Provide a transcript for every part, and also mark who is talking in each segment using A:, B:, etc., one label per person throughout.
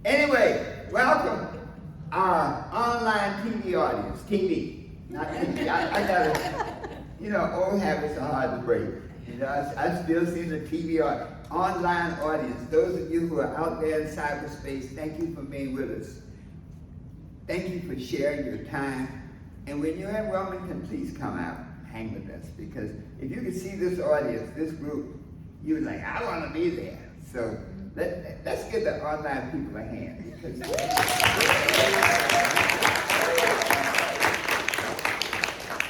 A: Anyway, welcome our online TV audience. TV, not TV. I gotta, old habits are hard to break. I still see the TV online audience. Those of you who are out there in cyberspace, thank you for being with us. Thank you for sharing your time. And when you're in Wilmington, please come out, hang with us. Because if you can see this audience, this group, you're like, I want to be there. So let's give the online people a hand. Because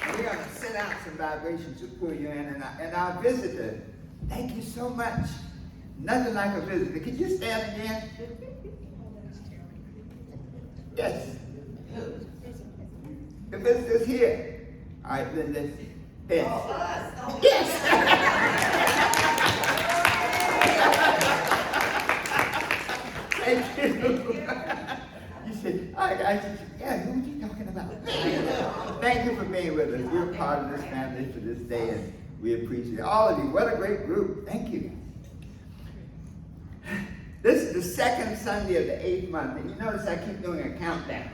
A: we're going to send out some vibrations to pull you in. And our visitor, thank you so much. Nothing like a visitor. Can you stand again? Yes. The visitor's here. All right, then let's dance. Yes. Thank you. You said, all right, yeah, who are you talking about? Thank you for being with us. We're part of this family for this day, and we appreciate all of you. What a great group. Thank you. This is the second Sunday of the 8th month, and you notice I keep doing a countdown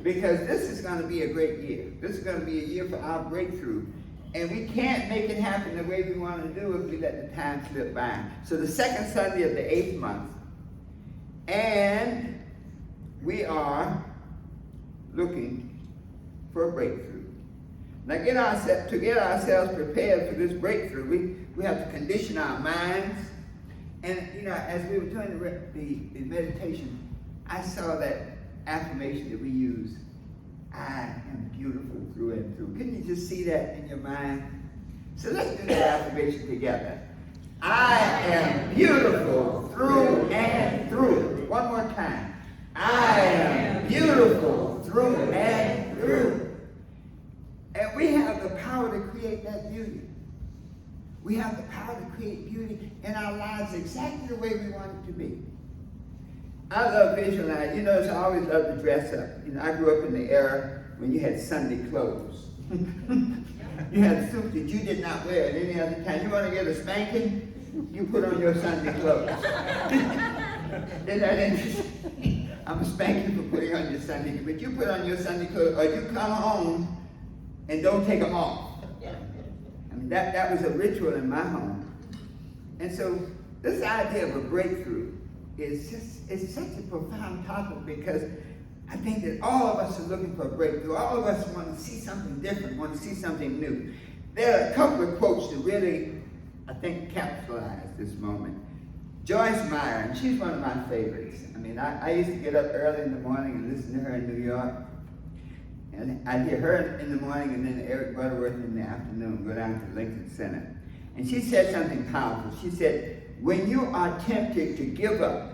A: because this is going to be a great year. This is going to be a year for our breakthrough, and we can't make it happen the way we want to do if we let the time slip by. So the second Sunday of the 8th month, and we are looking for a breakthrough. Now, to get ourselves prepared for this breakthrough, we have to condition our minds. And, as we were doing the meditation, I saw that affirmation that we use, I am beautiful through and through. Couldn't you just see that in your mind? So let's do that affirmation together. I am beautiful through and through. One more time. I am beautiful through and through. And we have the power to create that beauty. We have the power to create beauty in our lives exactly the way we want it to be. I love visualizing. I always love to dress up. I grew up in the era when you had Sunday clothes. You had suits that you did not wear at any other time. You want to get a spanking? You put on your Sunday clothes. Isn't that interesting? I'm a spanking for putting on your Sunday clothes. But you put on your Sunday clothes, or you come home and don't take them off. That was a ritual in my home. And so this idea of a breakthrough is such a profound topic because I think that all of us are looking for a breakthrough. All of us want to see something different, want to see something new. There are a couple of quotes that really, I think, capitalize this moment. Joyce Meyer, and she's one of my favorites. I used to get up early in the morning and listen to her in New York. And I'd hear her in the morning and then Eric Butterworth in the afternoon, go down to Lincoln Center. And she said something powerful. She said, when you are tempted to give up,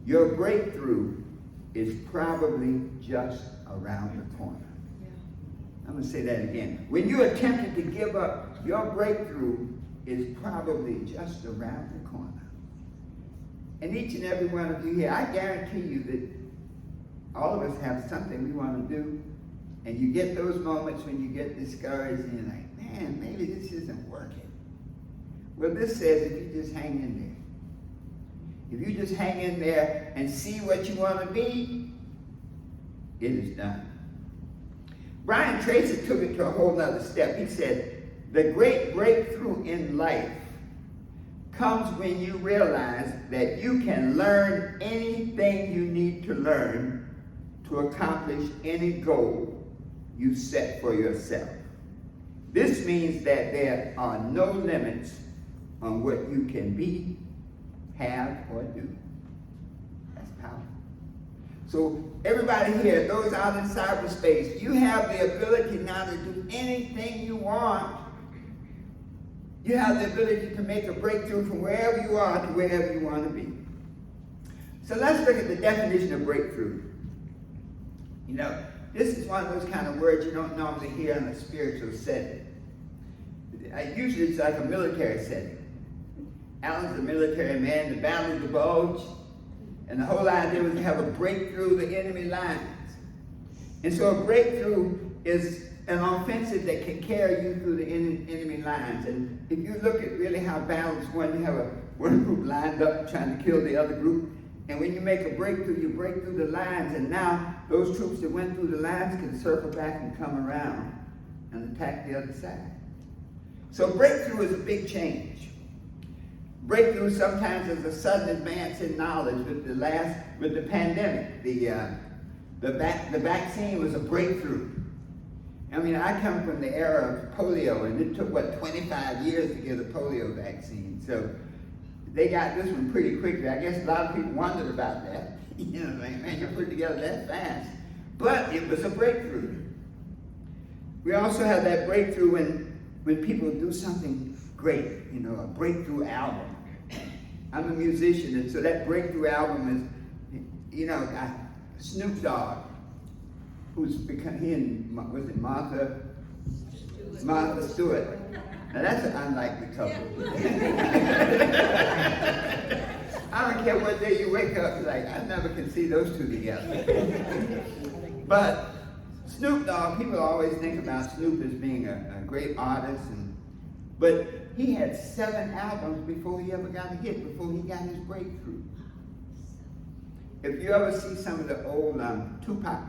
A: your breakthrough is probably just around the corner. I'm going to say that again. When you are tempted to give up, your breakthrough is probably just around the corner. And each and every one of you here, I guarantee you that all of us have something we want to do, and you get those moments when you get discouraged and you're like, man, maybe this isn't working. Well, this says if you just hang in there. If you just hang in there and see what you want to be, it is done. Brian Tracy took it to a whole nother step. He said, the great breakthrough in life comes when you realize that you can learn anything you need to learn to accomplish any goal you set for yourself. This means that there are no limits on what you can be, have, or do. That's powerful. So everybody here, those out in cyberspace, you have the ability now to do anything you want. You have the ability to make a breakthrough from wherever you are to wherever you want to be. So let's look at the definition of breakthrough. This is one of those kind of words you don't normally hear in a spiritual setting. Usually it's like a military setting. Alan's a military man, the battle of the Bulge, and the whole idea was to have a breakthrough the enemy lines. And so a breakthrough is an offensive that can carry you through the enemy lines. And if you look at really how battles won, you have one group lined up trying to kill the other group, And when you make a breakthrough, you break through the lines, and now those troops that went through the lines can circle back and come around and attack the other side. So breakthrough is a big change. Breakthrough sometimes is a sudden advance in knowledge. With the pandemic, the vaccine was a breakthrough. I mean, I come from the era of polio, and it took, 25 years to get a polio vaccine. So they got this one pretty quickly. I guess a lot of people wondered about that. You know, like, man, you put it together that fast. But it was a breakthrough. We also have that breakthrough when people do something great, you know, a breakthrough album. I'm a musician, and so that breakthrough album is, you know, Snoop Dogg, who's become, was it Martha Stewart. Now that's an unlikely couple. I don't care what day you wake up, like, I never can see those two together. But Snoop Dogg, people always think about Snoop as being a great artist, but he had 7 albums before he ever got a hit, before he got his breakthrough. If you ever see some of the old Tupac,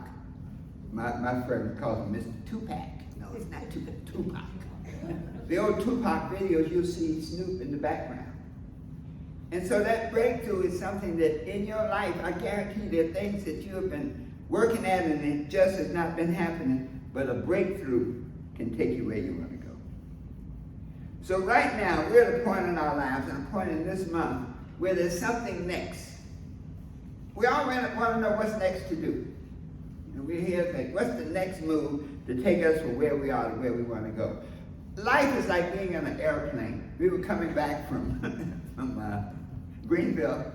A: my friend calls him Mr. Tupac. No, it's not Tupac. The old Tupac videos, you'll see Snoop in the background. And so that breakthrough is something that in your life, I guarantee there are things that you have been working at and it just has not been happening, but a breakthrough can take you where you want to go. So right now, we're at a point in our lives, and a point in this month, where there's something next. We all want to know what's next to do. And we're here to think, what's the next move to take us from where we are to where we want to go? Life is like being on an airplane. We were coming back from Greenville,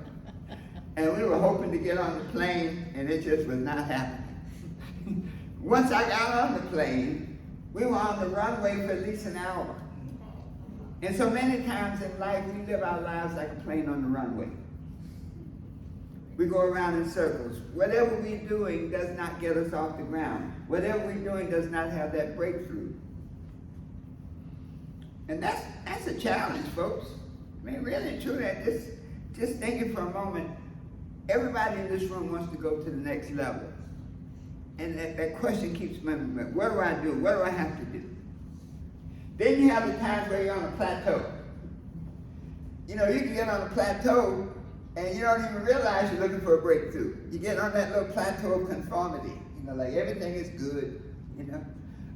A: and we were hoping to get on the plane, and it just was not happening. Once I got on the plane, we were on the runway for at least an hour. And so many times in life, we live our lives like a plane on the runway. We go around in circles. Whatever we're doing does not get us off the ground. Whatever we're doing does not have that breakthrough. And that's a challenge, folks. I mean, really and truly, just thinking for a moment, everybody in this room wants to go to the next level. And that question keeps coming. What do I do? What do I have to do? Then you have the times where you're on a plateau. You know, you can get on a plateau and you don't even realize you're looking for a breakthrough. You get on that little plateau of conformity. You know, like everything is good, you know.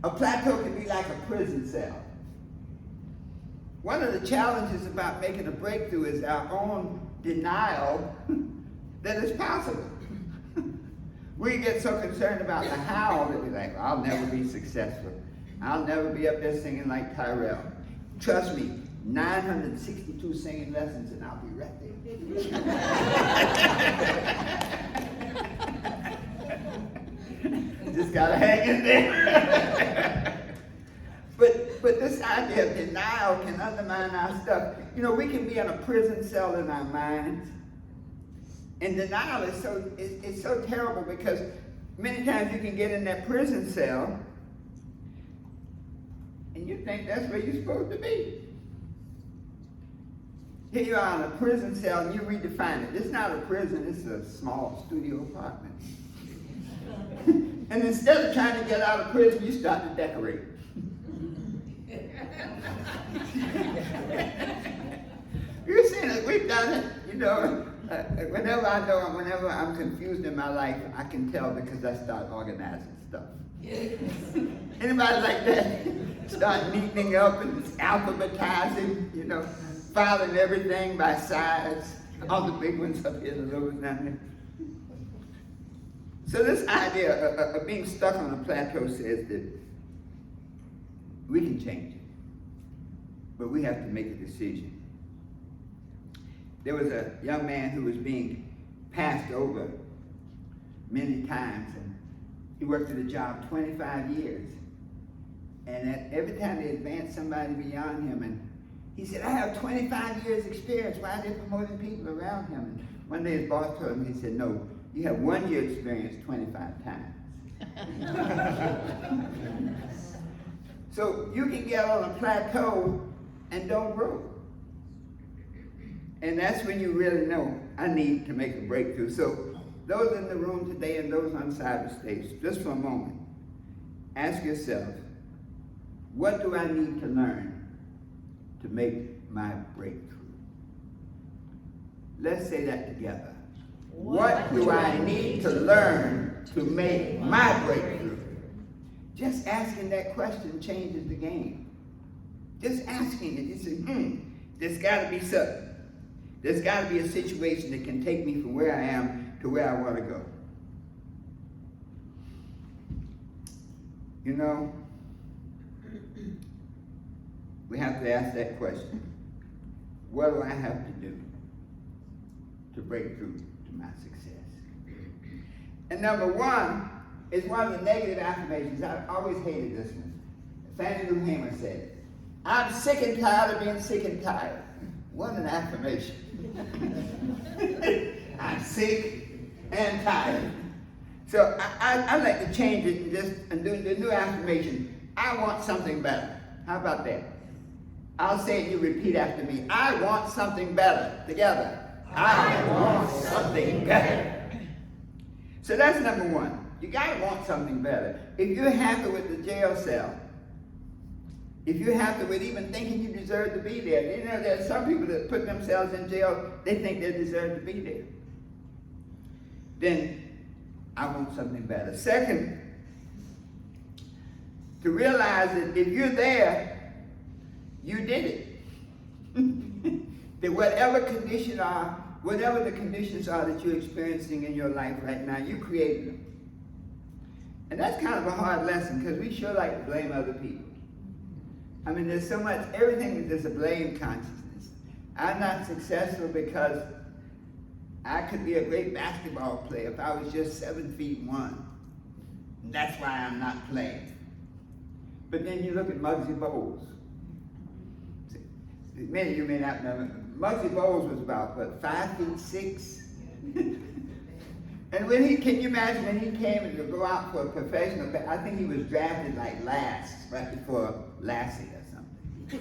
A: A plateau can be like a prison cell. One of the challenges about making a breakthrough is our own denial that it's possible. We get so concerned about the how that we're like, I'll never be successful. I'll never be up there singing like Tyrell. Trust me, 962 singing lessons and I'll be right there. Just gotta hang in there. But this idea of denial can undermine our stuff. You know, we can be in a prison cell in our minds. And denial is so terrible because many times you can get in that prison cell and you think that's where you're supposed to be. Here you are in a prison cell and you redefine it. It's not a prison, it's a small studio apartment. And instead of trying to get out of prison, you start to decorate. You've seen it, we've done it, you know. Whenever I'm confused in my life, I can tell because I start organizing stuff. Anybody like that? Start neatening up and alphabetizing, you know, filing everything by size. All the big ones up here, the little ones down there. So this idea of being stuck on a plateau says that we can change it, but we have to make a decision. There was a young man who was being passed over many times, and he worked at a job 25 years. And every time they advanced somebody beyond him, and he said, I have 25 years experience. Why are they promoting people around him? And one day his boss told him, he said, no, you have 1 year experience 25 times. So you can get on a plateau and don't grow. And that's when you really know, I need to make a breakthrough. So those in the room today and those on cyberspace, just for a moment, ask yourself, what do I need to learn to make my breakthrough? Let's say that together. What do I need to learn to make my breakthrough? Just asking that question changes the game. Just asking it, you say, there's got to be something. There's got to be a situation that can take me from where I am to where I want to go. You know, we have to ask that question. What do I have to do to break through to my success? And number one is one of the negative affirmations. I always hated this one. Fannie Lou Hamer said, I'm sick and tired of being sick and tired. What an affirmation. I'm sick and tired. So I like to change it and do the new affirmation. I want something better. How about that? I'll say it, you repeat after me. I want something better. Together. I want something better. So that's number one. You gotta want something better. If you're happy with the jail cell, if you're happy with even thinking you deserve to be there, you know, there are some people that put themselves in jail, they think they deserve to be there. Then I want something better. Second, to realize that if you're there, you did it. That whatever the conditions are that you're experiencing in your life right now, you created them. And that's kind of a hard lesson because we sure like to blame other people. I mean, there's so much, everything is just a blame consciousness. I'm not successful because I could be a great basketball player if I was just 7'1". And that's why I'm not playing. But then you look at Muggsy Bogues. Many of you may not know, Muggsy Bogues was about, what, 5'6"? And can you imagine when he came to go out for a professional, I think he was drafted like last, right before Lassie or something.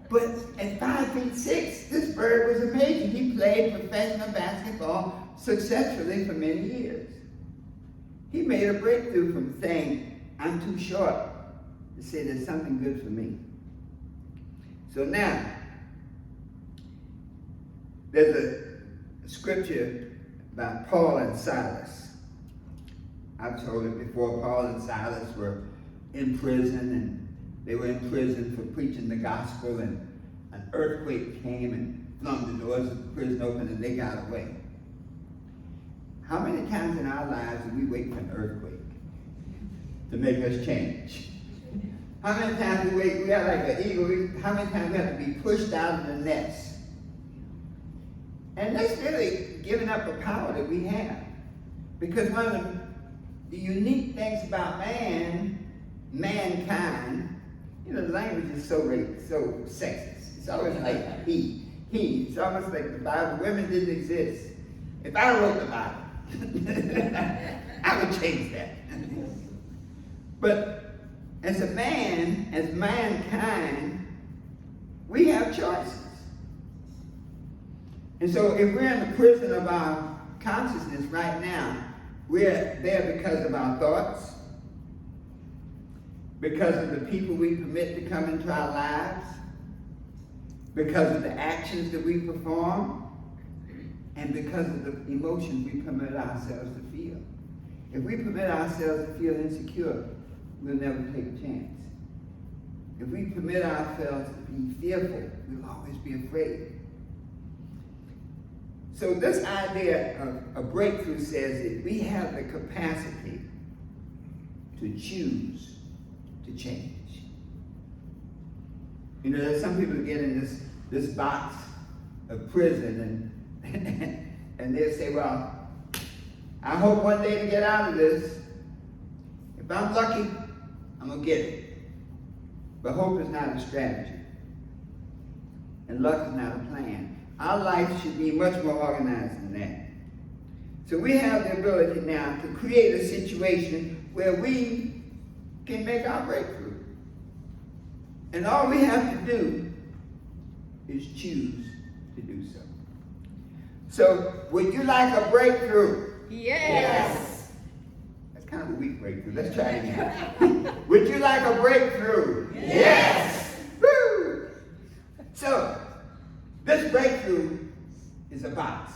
A: But at 5'6", this bird was amazing. He played professional basketball successfully for many years. He made a breakthrough from saying, I'm too short, to say there's something good for me. So now, there's a scripture about Paul and Silas. I've told it before. Paul and Silas were in prison, and they were in prison for preaching the gospel, and an earthquake came and flung the doors of the prison open, and they got away. How many times in our lives do we wait for an earthquake to make us change? How many times we are like an eagle, how many times we have to be pushed out of the nest? And that's really giving up the power that we have. Because one of the unique things about mankind, you know, the language is so sexist. It's always like he. It's almost like the Bible. Women didn't exist. If I wrote the Bible, I would change that. But as a man, as mankind, we have choices. And so if we're in the prison of our consciousness right now, we're there because of our thoughts, because of the people we permit to come into our lives, because of the actions that we perform, and because of the emotions we permit ourselves to feel. If we permit ourselves to feel insecure, we'll never take a chance. If we permit ourselves to be fearful, we'll always be afraid. So this idea of a breakthrough says that we have the capacity to choose to change. You know, there's some people that get in this box of prison and they'll say, well, I hope one day to get out of this. If I'm lucky, I'm going to get it. But hope is not a strategy. And luck is not a plan. Our life should be much more organized than that. So we have the ability now to create a situation where we can make our breakthrough. And all we have to do is choose to do so. So, would you like a breakthrough?
B: Yes.
A: That's kind of a weak breakthrough. Let's try it again. Would you like a breakthrough?
B: Yes.
A: Woo! So, this breakthrough is a box.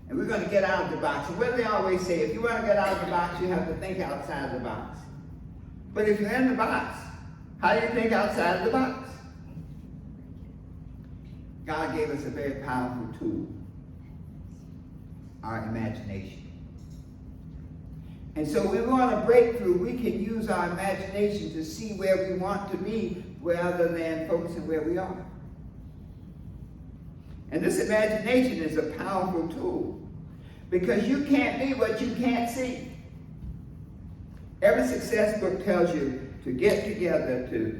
A: And we're going to get out of the box. And what do they always say? If you want to get out of the box, you have to think outside the box. But if you're in the box, how do you think outside of the box? God gave us a very powerful tool, our imagination. And so when we want a breakthrough, we can use our imagination to see where we want to be rather than focusing where we are. And this imagination is a powerful tool because you can't be what you can't see. Every success book tells you to get together, to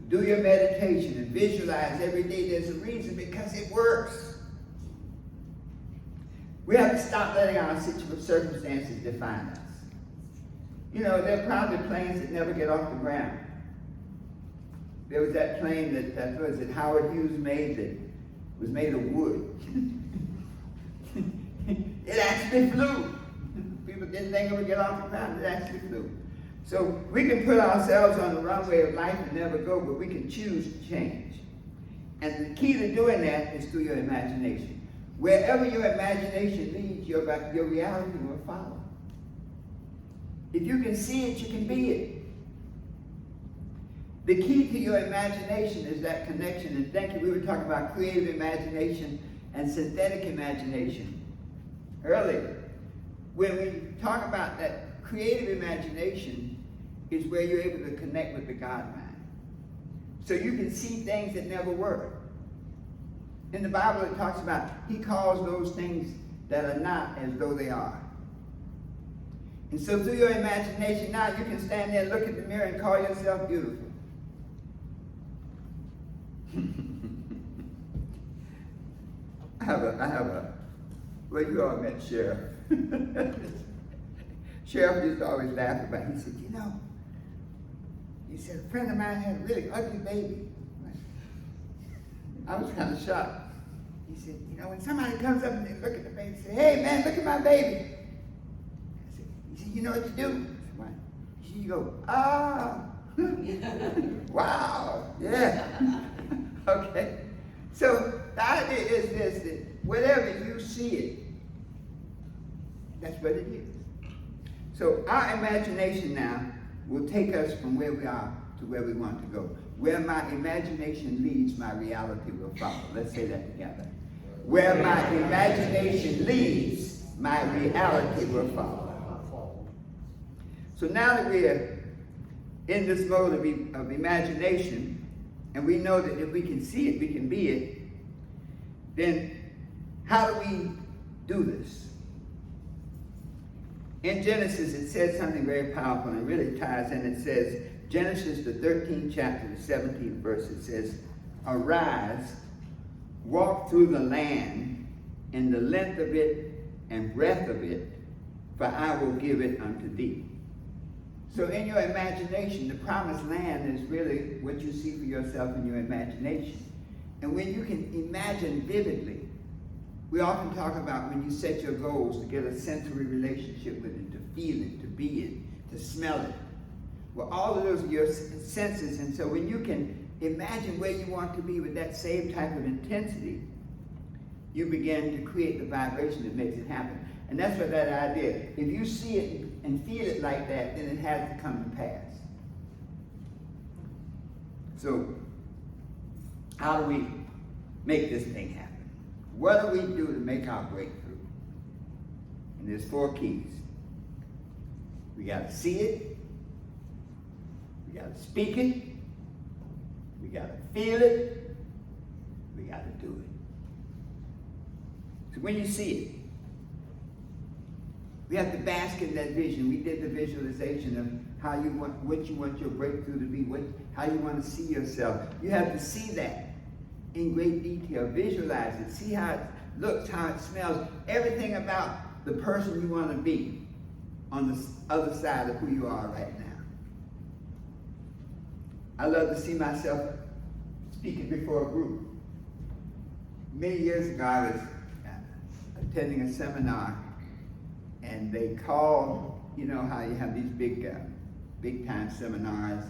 A: do your meditation and visualize every day. There's a reason, because it works. We have to stop letting our circumstances define us. You know, there are probably planes that never get off the ground. There was that plane that was it Howard Hughes made that was made of wood. It actually flew. People didn't think it would get off the ground. It actually flew. So we can put ourselves on the runway of life and never go, but we can choose to change. And the key to doing that is through your imagination. Wherever your imagination leads, your reality will follow. If you can see it, you can be it. The key to your imagination is that connection. And thank you, we were talking about creative imagination and synthetic imagination earlier. When we talk about that creative imagination is where you're able to connect with the God mind. So you can see things that never were. In the Bible it talks about he calls those things that are not as though they are. And so through your imagination now you can stand there and look at the mirror and call yourself beautiful. I have a, well, you all met Sheriff. Sheriff used to always laugh about it. He said, you know, he said, a friend of mine had a really ugly baby. I was kind of shocked. He said, you know, when somebody comes up and they look at the baby and say, hey man, look at my baby. He said, you know what to do? I said, what? He said, you go, ah, wow, yeah. Okay. So the idea is this, that whatever you see it, that's what it is. So our imagination now will take us from where we are to where we want to go. Where my imagination leads, my reality will follow. Let's say that together. Where my imagination leads, my reality will follow. So now that we're in this mode of imagination, and we know that if we can see it, we can be it, then how do we do this? In Genesis, it says something very powerful, and it really ties in. It says, Genesis, the 13th chapter, the 17th verse, it says, arise, walk through the land in the length of it and breadth of it, for I will give it unto thee. So in your imagination, the promised land is really what you see for yourself in your imagination. And when you can imagine vividly, we often talk about when you set your goals to get a sensory relationship with it, to feel it, to be it, to smell it. Well, all of those are your senses, and so when you can imagine where you want to be with that same type of intensity, you begin to create the vibration that makes it happen. And that's what that idea, if you see it and feel it like that, then it has to come to pass. So, how do we make this thing happen? What do we do to make our breakthrough? And there's 4 keys. We got to see it. We got to speak it. We got to feel it. We got to do it. So when you see it, we have to bask in that vision. We did the visualization of how you want, what you want your breakthrough to be, how you want to see yourself. You have to see that in great detail. Visualize it. See how it looks, how it smells. Everything about the person you want to be on the other side of who you are right now. I love to see myself speaking before a group. Many years ago, I was attending a seminar, and they called, you know how you have these big time seminars,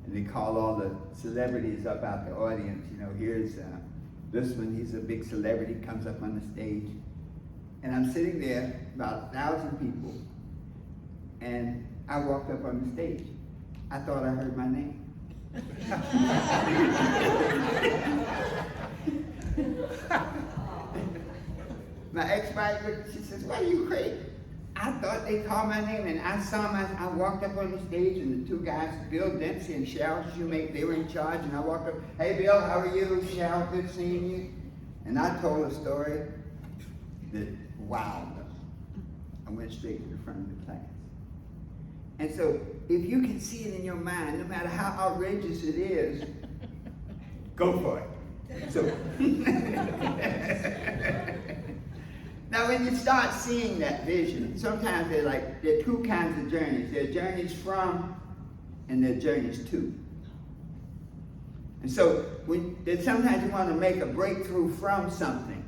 A: and they call all the celebrities up out the audience. You know, here's this one, he's a big celebrity, comes up on the stage. And I'm sitting there, about 1,000 people, and I walked up on the stage. I thought I heard my name. My ex-wife, she says, "What are you crazy?" I thought they called my name, and I walked up on the stage, and the two guys, Bill Dempsey and Cheryl Shoemake, they were in charge, and I walked up, "Hey Bill, how are you? Cheryl, good seeing you." And I told a story that wowed them. I went straight to the front of the class. And so, if you can see it in your mind, no matter how outrageous it is, go for it. So, now when you start seeing that vision, sometimes there are two kinds of journeys. There are journeys from, and there are journeys to. And so, sometimes you want to make a breakthrough from something.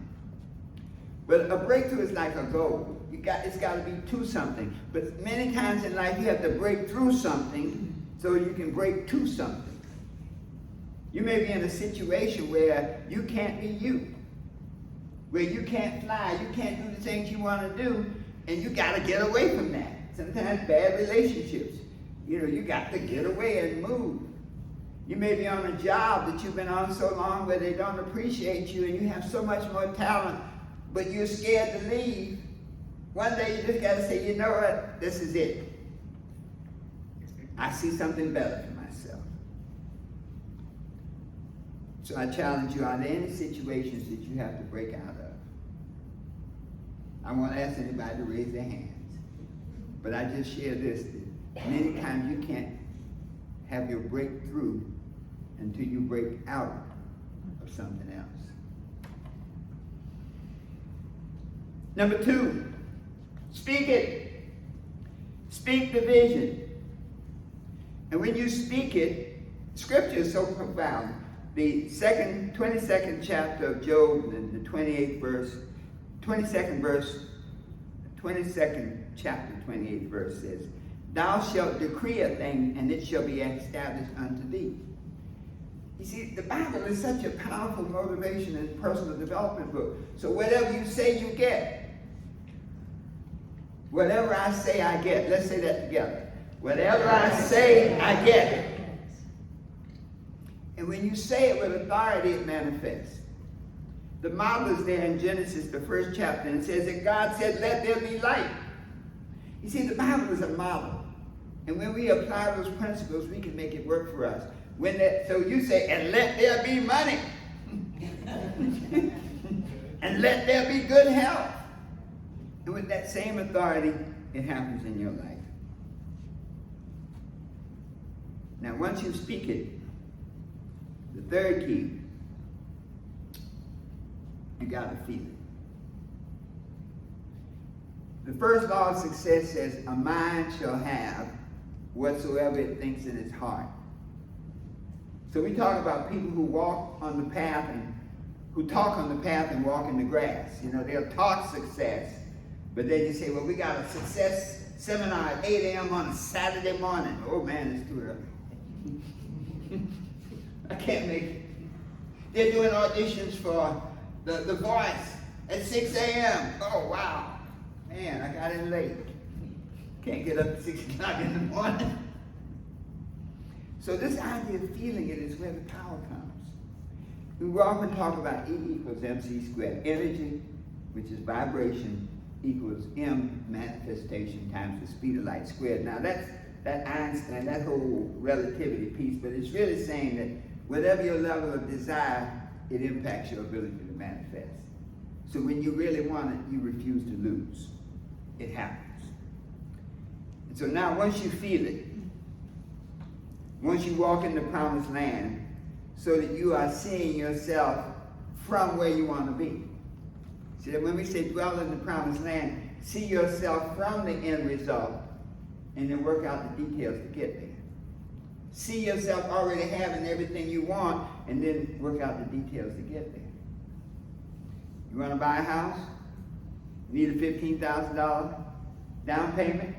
A: But a breakthrough is like a goal. It's got to be to something. But many times in life you have to break through something so you can break to something. You may be in a situation where you can't be you, where you can't fly, you can't do the things you want to do, and you got to get away from that. Sometimes bad relationships. You got to get away and move. You may be on a job that you've been on so long where they don't appreciate you, and you have so much more talent, but you're scared to leave. One day you just got to say, "You know what? This is it. I see something better for myself." So I challenge you, are there any situations that you have to break out of? I won't ask anybody to raise their hands, but I just share this, that many times you can't have your breakthrough until you break out of something else. Number 2, speak it. Speak the vision. And when you speak it, Scripture is so profound. The 22nd chapter of Job, and the 22nd chapter, 28th verse says, "Thou shalt decree a thing, and it shall be established unto thee." You see, the Bible is such a powerful motivation and personal development book. So whatever you say, you get. Whatever I say, I get. Let's say that together. Whatever I say, I get. And when you say it with authority, it manifests. The model is there in Genesis, the 1st chapter, and it says that God said, "Let there be light." You see, the Bible is a model. And when we apply those principles, we can make it work for us. So you say, "And let there be money." "And let there be good health." And with that same authority, it happens in your life. Now, once you speak it, the third key, you got to feel it. The first law of success says, "A mind shall have whatsoever it thinks in its heart." So we talk about people who walk on the path and who talk on the path and walk in the grass. They'll talk success, but they just say, "Well, we got a success seminar at 8 a.m. on a Saturday morning." Oh man, it's too early. I can't make it. They're doing auditions for the Voice at 6 a.m. Oh wow, man, I got in late. Can't get up at 6 o'clock in the morning. So this idea of feeling it is where the power comes. We often talk about E equals MC squared. Energy, which is vibration, equals M, manifestation, times the speed of light squared. Now that's that Einstein, that whole relativity piece, but it's really saying that whatever your level of desire, it impacts your ability to manifest. So when you really want it, you refuse to lose. It happens. And so now once you feel it, once you walk in the promised land, so that you are seeing yourself from where you want to be. See, that when we say dwell in the promised land, see yourself from the end result, and then work out the details to get there. See yourself already having everything you want, and then work out the details to get there. You want to buy a house? Need a $15,000 down payment?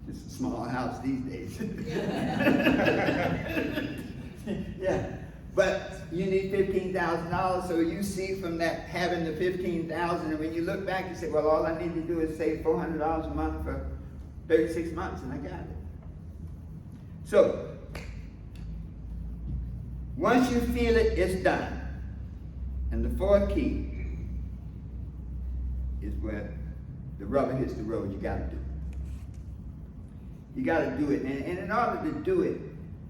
A: It's a small house these days. Yeah, but you need $15,000, so you see from that having the $15,000, and when you look back, you say, well, all I need to do is save $400 a month for 36 months, and I got it. So, once you feel it, it's done. And the fourth key is where the rubber hits the road. You got to do it. You got to do it. And in order to do it,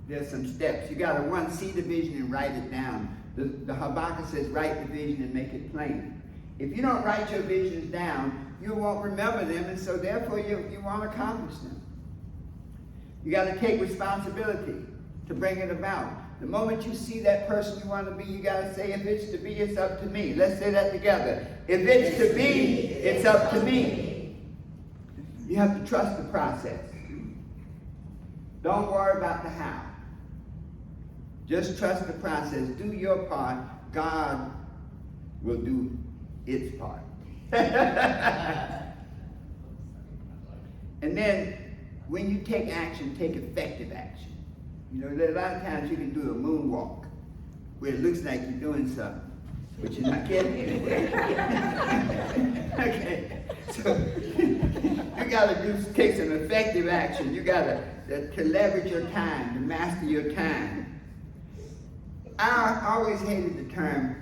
A: there's some steps. You got to, see the vision and write it down. The Habakkuk says, write the vision and make it plain. If you don't write your visions down, you won't remember them, and so therefore you won't accomplish them. You got to take responsibility to bring it about. The moment you see that person you want to be, you got to say, if it's to be, it's up to me. Let's say that together. If it's to be, it's up to me. You have to trust the process. Don't worry about the how. Just trust the process. Do your part. God will do its part. And then, when you take action, take effective action. You know, there are a lot of times you can do a moonwalk where it looks like you're doing something, but you're not getting anywhere. Okay, so you got to take some effective action. You got to leverage your time, to master your time. I always hated the term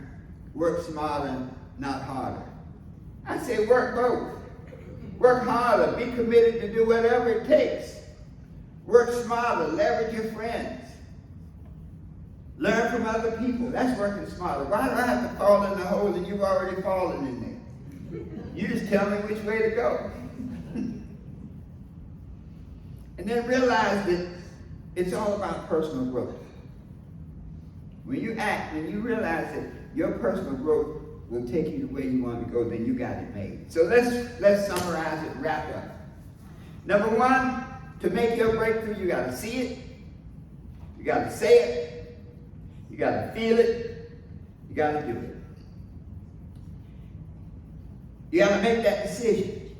A: work smarter, not harder. I say work both. Work harder, be committed to do whatever it takes. Work smarter, leverage your friends. Learn from other people. That's working smarter. Why do I have to fall in the hole and you've already fallen in there? You just tell me which way to go. And then realize that it's all about personal growth. When you realize that your personal growth will take you the way you want to go, then you got it made. So let's summarize it and wrap up. Number one, to make your breakthrough, you got to see it, you got to say it, you got to feel it, you got to do it. You got to make that decision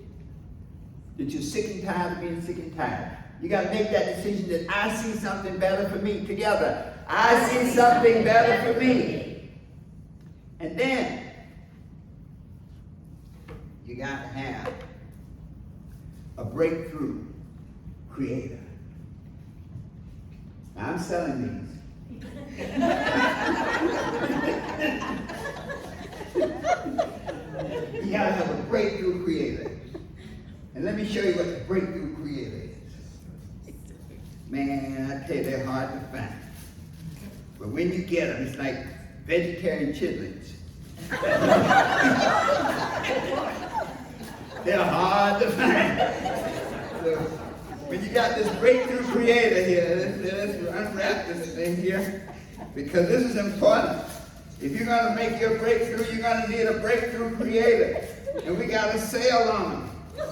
A: that you're sick and tired of being sick and tired. You got to make that decision that I see something better for me. Together, I see something better for me. And then, you got to have a breakthrough creator. Now, I'm selling these. You got to have a breakthrough creator. And let me show you what the breakthrough creator is. Man, I tell you, they're hard to find. But when you get them, it's like vegetarian chitlins. They're hard to find. So, when you got this breakthrough creator here, let's unwrap this thing here, because this is important. If you're going to make your breakthrough, you're going to need a breakthrough creator. And we got a sale on them.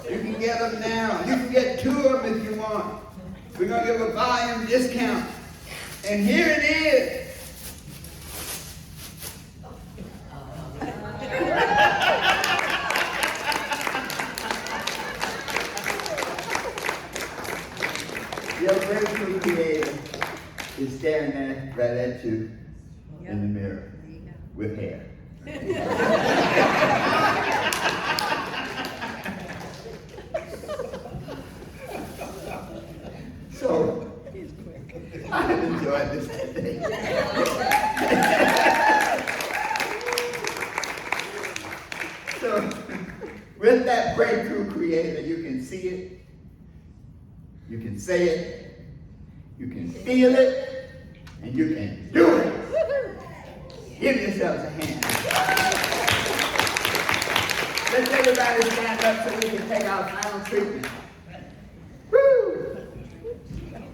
A: You can get them now. You can get 2 of them if you want. We're going to give a volume discount. And here it is. Your breakthrough creator is staring there right at you in the mirror with hair. So, I enjoyed this today. So, with that breakthrough creator, you can see it, you can say it, you can feel it, and you can do it. Give yourselves a hand. Let's everybody stand up so we can take our final treatment. Woo!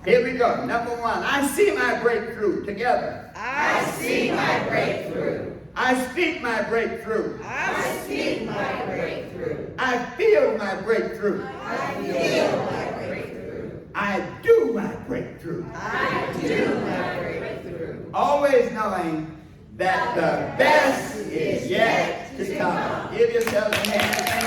A: Here we go. Number one, I see my breakthrough. Together.
B: I see my breakthrough.
A: I speak my breakthrough.
B: I speak my breakthrough.
A: I feel my breakthrough.
B: I feel my breakthrough.
A: I do my breakthrough.
B: I do my breakthrough.
A: Always knowing that the best is yet to come. Give yourselves a hand.